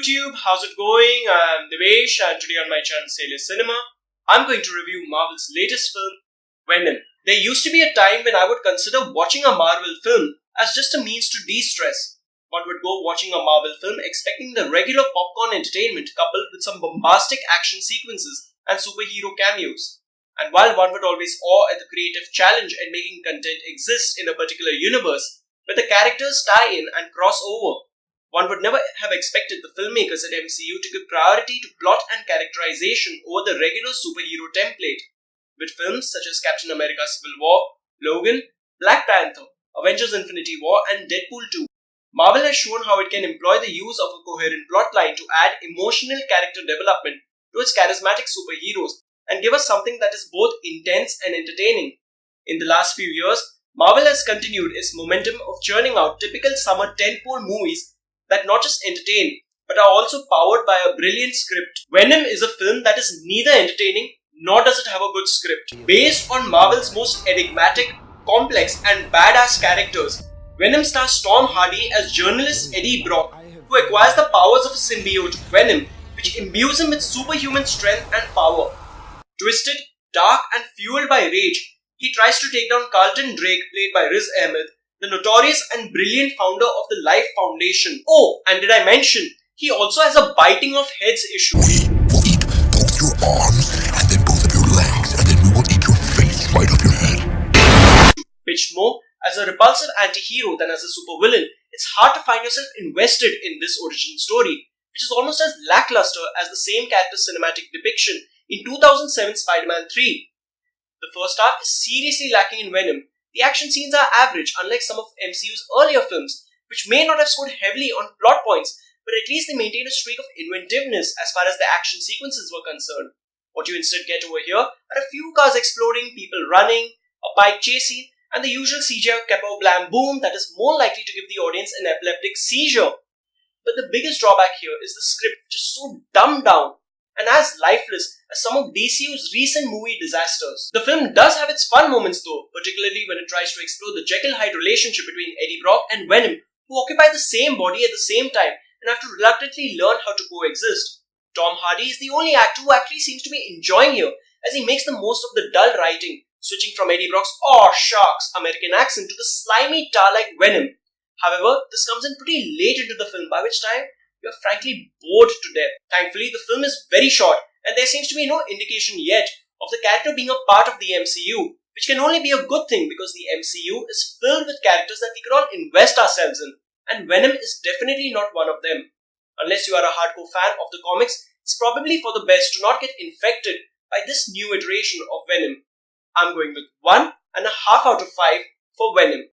YouTube, how's it going? I'm Devesh and today on my channel Sailor Cinema, I'm going to review Marvel's latest film, Venom. There used to be a time when I would consider watching a Marvel film as just a means to de-stress. One would go watching a Marvel film expecting the regular popcorn entertainment coupled with some bombastic action sequences and superhero cameos. And while one would always awe at the creative challenge in making content exist in a particular universe, where the characters tie in and cross over, one would never have expected the filmmakers at MCU to give priority to plot and characterization over the regular superhero template. With films such as Captain America Civil War, Logan, Black Panther, Avengers Infinity War and Deadpool 2, Marvel has shown how it can employ the use of a coherent plotline to add emotional character development to its charismatic superheroes and give us something that is both intense and entertaining. In the last few years, Marvel has continued its momentum of churning out typical summer tentpole movies that not just entertain, but are also powered by a brilliant script. Venom is a film that is neither entertaining nor does it have a good script. Based on Marvel's most enigmatic, complex and badass characters, Venom stars Tom Hardy as journalist Eddie Brock, who acquires the powers of a symbiote, Venom, which imbues him with superhuman strength and power. Twisted, dark and fueled by rage, he tries to take down Carlton Drake, played by Riz Ahmed, the notorious and brilliant founder of the Life Foundation. Oh, and did I mention, he also has a biting of heads issue. We will eat both your arms and then both of your legs, and then we will eat your face right off your head. Pitched more as a repulsive anti-hero than as a supervillain, it's hard to find yourself invested in this origin story, which is almost as lackluster as the same character's cinematic depiction in 2007 Spider-Man 3. The first half is seriously lacking in Venom. The action scenes are average, unlike some of MCU's earlier films, which may not have scored heavily on plot points, but at least they maintain a streak of inventiveness as far as the action sequences were concerned. What you instead get over here are a few cars exploding, people running, a bike chase scene, and the usual CGI capo blam boom that is more likely to give the audience an epileptic seizure. But the biggest drawback here is the script, which is so dumbed down and as lifeless as some of DCU's recent movie disasters. The film does have its fun moments though, particularly when it tries to explore the Jekyll-Hyde relationship between Eddie Brock and Venom, who occupy the same body at the same time and have to reluctantly learn how to coexist. Tom Hardy is the only actor who actually seems to be enjoying here, as he makes the most of the dull writing, switching from Eddie Brock's "aw sharks" American accent to the slimy tar-like Venom. However, this comes in pretty late into the film, by which time you are frankly bored to death. Thankfully, the film is very short and there seems to be no indication yet of the character being a part of the MCU, which can only be a good thing because the MCU is filled with characters that we could all invest ourselves in, and Venom is definitely not one of them. Unless you are a hardcore fan of the comics, it's probably for the best to not get infected by this new iteration of Venom. I'm going with 1.5 out of 5 for Venom.